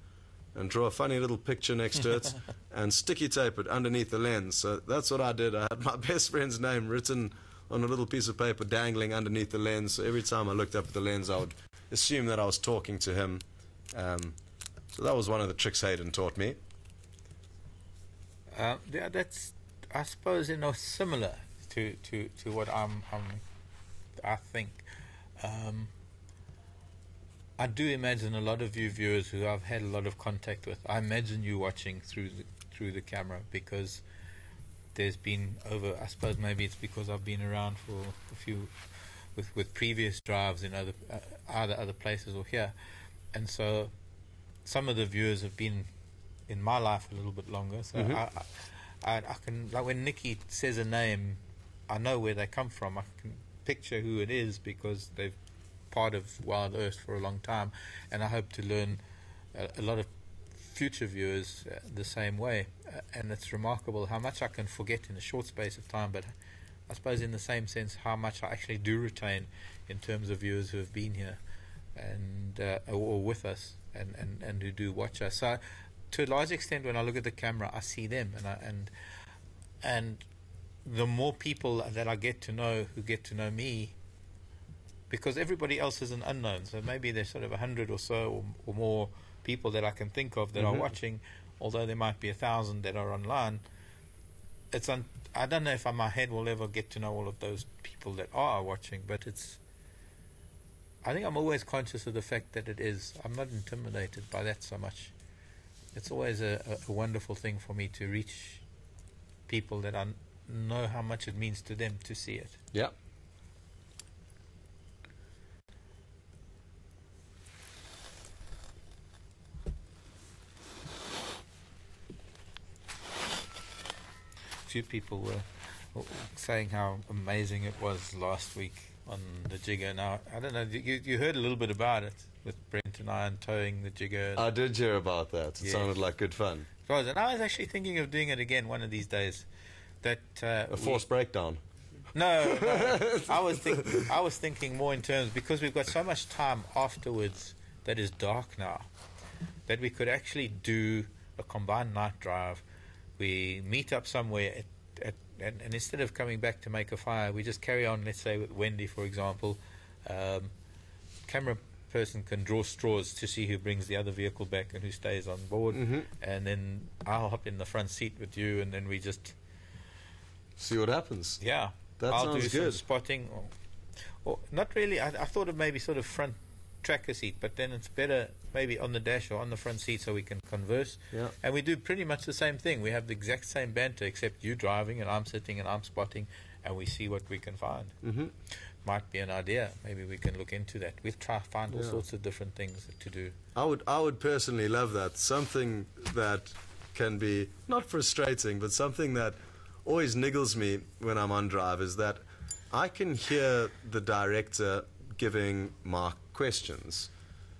and draw a funny little picture next to it and sticky tape it underneath the lens. So that's what I did. I had my best friend's name written on a little piece of paper dangling underneath the lens, so every time I looked up at the lens I would assume that I was talking to him. So that was one of the tricks Hayden taught me. Yeah, that's, I suppose, similar to what I think. I do imagine a lot of you viewers who I've had a lot of contact with, I imagine you watching through the camera, because there's been I suppose maybe it's because I've been around for a few with previous drives in either other places or here, and so some of the viewers have been in my life a little bit longer. So I can, like when Nikki says a name, I know where they come from. I can picture who it is because they've part of WildEarth for a long time, and I hope to learn a lot of future viewers the same way. And it's remarkable how much I can forget in a short space of time, but I suppose in the same sense how much I actually do retain in terms of viewers who have been here and or with us and who do watch us. So to a large extent, when I look at the camera, I see them, and the more people that I get to know who get to know me, because everybody else is an unknown. So maybe there's sort of 100 or so or more people that I can think of that are watching, although there might be 1,000 that are online. I don't know if my head will ever get to know all of those people that are watching, but I think I'm always conscious of the fact that I'm not intimidated by that so much. It's always a wonderful thing for me to reach people that I know how much it means to them to see it. Yeah. Few people were saying how amazing it was last week on the jigger. Now, I don't know, you heard a little bit about it with Brent and I and towing the jigger. I did hear about that. It sounded like good fun. It was, and I was actually thinking of doing it again one of these days. A forced breakdown. No, I was thinking more in terms, because we've got so much time afterwards that is dark now, that we could actually do a combined night drive we meet up somewhere and instead of coming back to make a fire, we just carry on, let's say with Wendy, for example. Camera person can draw straws to see who brings the other vehicle back and who stays on board. And then I'll hop in the front seat with you, and then we just see what happens. Yeah. That I'll sounds do some good. spotting. Or not really. I thought of maybe sort of front tracker seat, but then it's better maybe on the dash or on the front seat so we can converse. Yeah. And we do pretty much the same thing. We have the exact same banter, except you driving and I'm sitting and I'm spotting, and we see what we can find. Might be an idea. Maybe we can look into that. We'll try to find all sorts of different things to do. I would personally love that. Something that can be not frustrating, but something that always niggles me when I'm on drive is that I can hear the director giving Marc questions.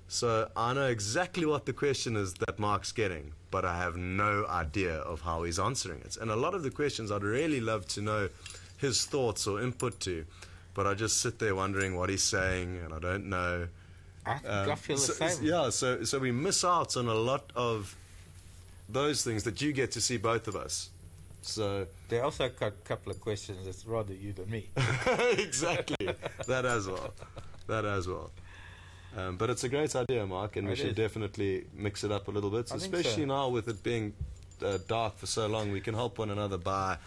So I know exactly what the question is that Marc's getting, but I have no idea of how he's answering it. And a lot of the questions I'd really love to know his thoughts or input to, but I just sit there wondering what he's saying, and I don't know. I feel the same. Yeah, so we miss out on a lot of those things that you get to see, both of us. So They also got a couple of questions that's rather you than me. exactly, that as well. But it's a great idea, Marc, and we should definitely mix it up a little bit, especially now with it being dark for so long. We can help one another by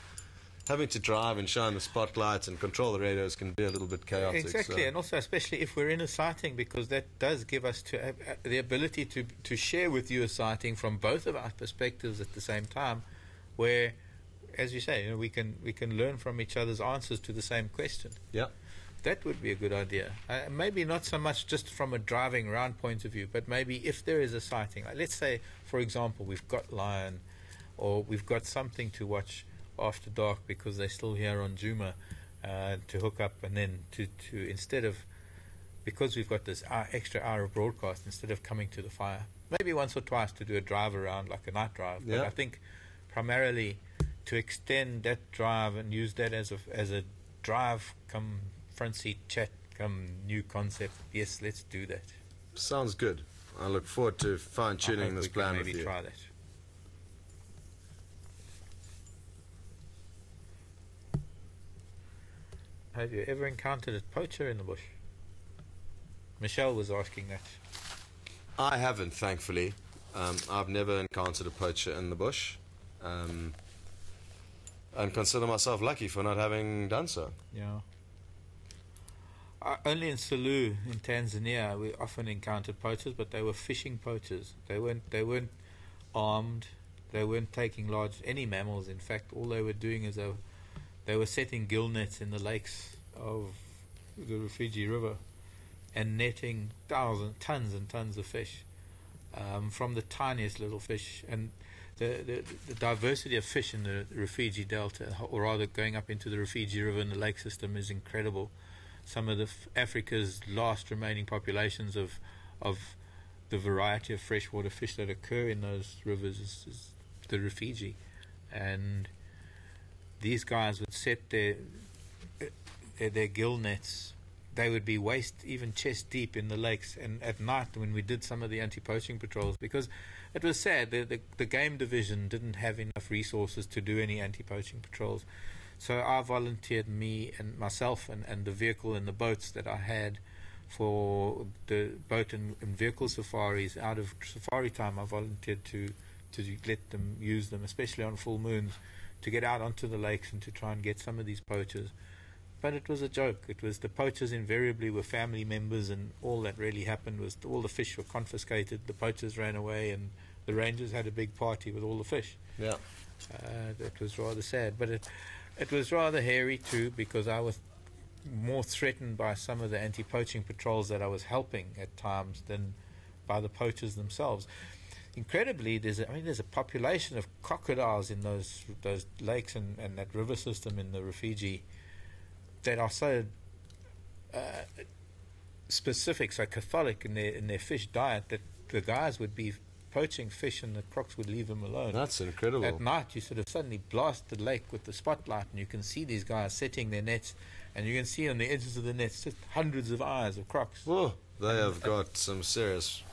having to drive and shine the spotlights and control the radios can be a little bit chaotic. Exactly, and also especially if we're in a sighting, because that does give us the ability to share with you a sighting from both of our perspectives at the same time, where, as you say, we can learn from each other's answers to the same question. Yeah. That would be a good idea. Maybe not so much just from a driving around point of view, but maybe if there is a sighting, like let's say, for example, we've got lion, or we've got something to watch after dark because they're still here on Juma, to hook up, and then to instead of, because we've got this extra hour of broadcast, instead of coming to the fire, maybe once or twice to do a drive around, like a night drive. But I think primarily to extend that drive and use that as a drive come front seat chat come new concept. Yes, let's do that. Sounds good. I look forward to fine-tuning this plan with you. Maybe try that. Have you ever encountered a poacher in the bush? Michelle was asking that. I haven't, thankfully. I've never encountered a poacher in the bush, and consider myself lucky for not having done so. Yeah. Only in Sulu, in Tanzania, we often encountered poachers, but they were fishing poachers. They weren't armed. They weren't taking any mammals. In fact, all they were doing is they were setting gill nets in the lakes of the Rufiji River and netting tons and tons of fish, from the tiniest little fish. And the diversity of fish in the Rufiji Delta, or rather going up into the Rufiji River and the lake system, is incredible. Some of Africa's last remaining populations of the variety of freshwater fish that occur in those rivers is the Rufiji. And these guys would set their gill nets. They would be even chest deep in the lakes. And at night, when we did some of the anti-poaching patrols, because it was sad, the game division didn't have enough resources to do any anti-poaching patrols. So I volunteered, me and myself and the vehicle and the boats that I had for the boat and vehicle safaris. Out of safari time, I volunteered to let them use them, especially on full moons, to get out onto the lakes and to try and get some of these poachers. But it was a joke. It was the poachers invariably were family members, and all that really happened was all the fish were confiscated, the poachers ran away, and the rangers had a big party with all the fish. Yeah. That was rather sad. But it was rather hairy too, because I was more threatened by some of the anti-poaching patrols that I was helping at times than by the poachers themselves. Incredibly, there's a population of crocodiles in those lakes and that river system in the Rufiji that are so specific, so Catholic in their fish diet, that the guys would be poaching fish and the crocs would leave them alone. That's incredible. At night, you sort of suddenly blast the lake with the spotlight, and you can see these guys setting their nets, and you can see on the edges of the nets just hundreds of eyes of crocs. Whoa, they have got some serious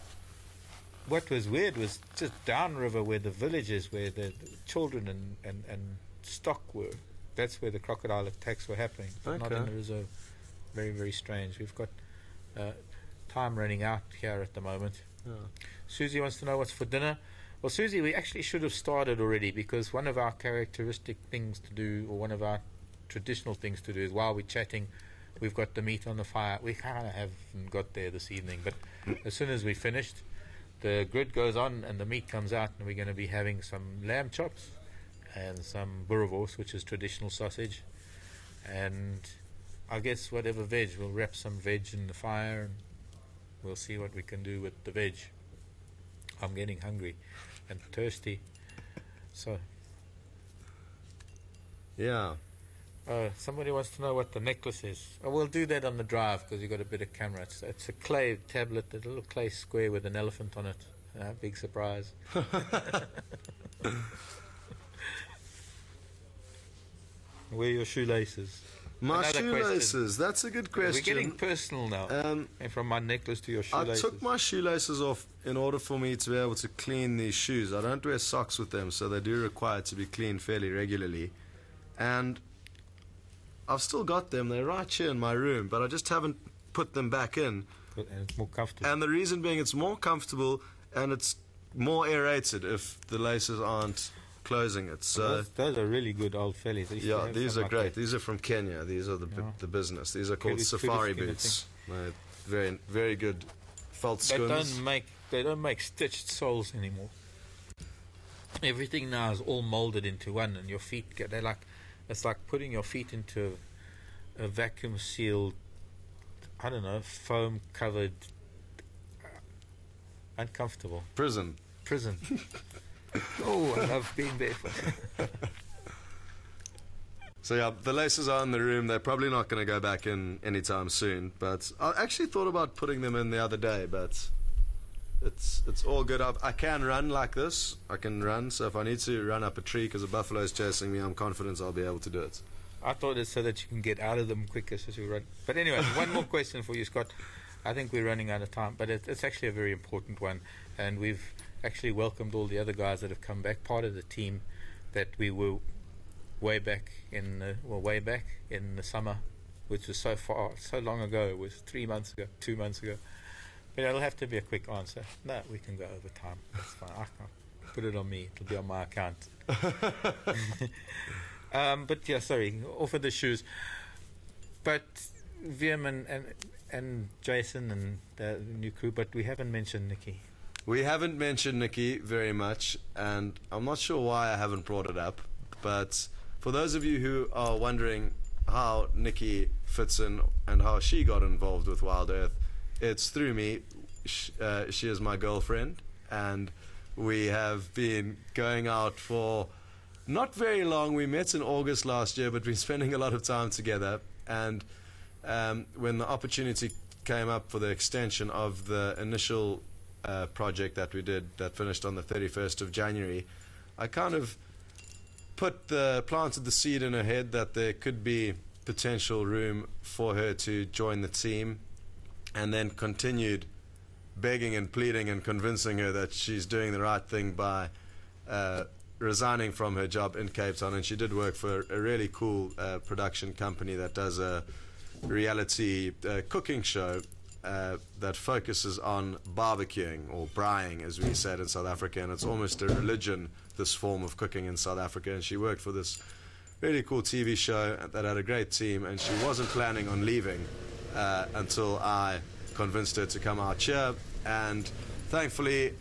what was weird was just downriver where the village is, where the children and stock were. That's where the crocodile attacks were happening, but not in the reserve. Very, very strange. We've got time running out here at the moment. Yeah. Susie wants to know what's for dinner. Well, Susie, we actually should have started already, because one of our characteristic things to do, or one of our traditional things to do, is while we're chatting, we've got the meat on the fire. We kind of haven't got there this evening, but as soon as we finished, the grid goes on and the meat comes out, and we're going to be having some lamb chops and some boerewors, which is traditional sausage, and I guess whatever veg. We'll wrap some veg in the fire, and we'll see what we can do with the veg. I'm getting hungry and thirsty. So, Yeah. somebody wants to know what the necklace is. Oh, we'll do that on the drive, because you've got a bit of camera. It's a clay tablet, a little clay square with an elephant on it. Big surprise. Where are your shoelaces? My Another shoelaces, question. that's a good question. We're getting personal now. And from my necklace to your I shoelaces. took my shoelaces off in order for me to be able to clean these shoes. I don't wear socks with them, so they do require to be cleaned fairly regularly. And I've still got them. They're right here in my room, but I just haven't put them back in. And it's more comfortable. And the reason being, it's more comfortable and it's more aerated if the laces aren't closing it. So those are really good old fellies. yeah, these are great. These are from Kenya. These are the business. These are called safari boots. They're very, very good felt skins. They don't make stitched soles anymore. Everything now is all molded into one, and your feet it's like putting your feet into a vacuum sealed, I don't know, foam covered, uncomfortable Prison. Oh, I love being there. So yeah, the laces are in the room. They're probably not going to go back in anytime soon. But I actually thought about putting them in the other day, but it's all good. I can run like this. I can run. So if I need to run up a tree because a buffalo is chasing me, I'm confident I'll be able to do it. I thought it's so that you can get out of them quicker as you run. But anyway, one more question for you, Scott. I think we're running out of time, but it's actually a very important one, and we've actually welcomed all the other guys that have come back, part of the team that we were way back in the summer, which was so long ago. It was 3 months ago, 2 months ago. But it'll have to be a quick answer. No, we can go over time. That's fine. I can't put it on me. It'll be on my account. But yeah, sorry, off of the shoes. But Veerman and Jason and the new crew, but we haven't mentioned Nikki. We haven't mentioned Nikki very much, and I'm not sure why I haven't brought it up, but for those of you who are wondering how Nikki fits in and how she got involved with WildEarth, it's through me. She is my girlfriend, and we have been going out for not very long. We met in August last year, but we're spending a lot of time together, and when the opportunity came up for the extension of the initial project that we did that finished on the 31st of January, I kind of planted the seed in her head that there could be potential room for her to join the team, and then continued begging and pleading and convincing her that she's doing the right thing by resigning from her job in Cape Town. And she did work for a really cool production company that does a reality cooking show that focuses on barbecuing, or braaiing as we said in South Africa, and it's almost a religion, this form of cooking in South Africa. And she worked for this really cool TV show that had a great team, and she wasn't planning on leaving until I convinced her to come out here. And thankfully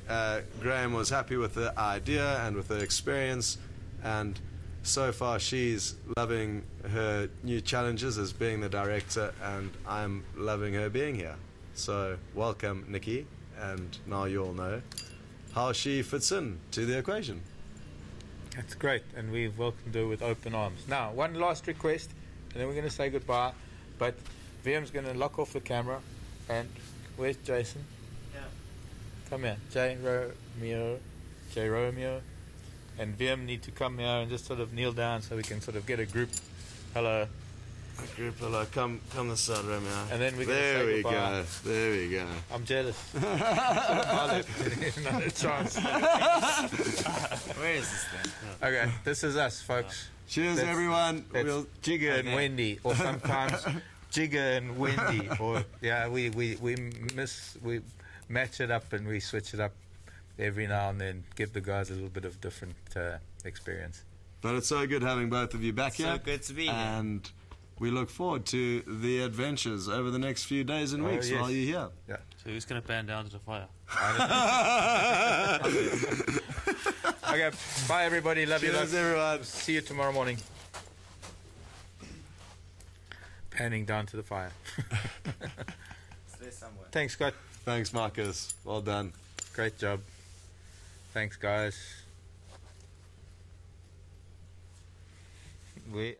Graham was happy with the idea and with the experience, and so far she's loving her new challenges as being the director, and I'm loving her being here. So welcome, Nikki, and now you all know how she fits in to the equation. That's great, and we've welcomed her with open arms. Now, one last request, and then we're going to say goodbye, but VM's going to lock off the camera, and where's Jason? Yeah. Come here, J Romeo, and VM need to come here and just sort of kneel down so we can sort of get a group. Hello. Group hello. Come this side, Romeo. And then we're gonna there say we goodbye. go. There we go. I'm jealous. Another chance. Where is this thing? Okay, this is us, folks. Cheers, That's- everyone. That's Jigger and Wendy, or sometimes Jigger and Wendy, or we match it up and we switch it up every now and then, give the guys a little bit of different experience. But it's so good having both of you back here. So good to be here. And we look forward to the adventures over the next few days and weeks yes. while you're here. Yeah. So who's going to pan down to the fire? Okay, bye everybody. Love you. Cheers, Love. everyone. See you tomorrow morning. Panning down to the fire. It's there somewhere. Thanks, Scott. Thanks, Marcus. Well done. Great job. Thanks, guys. We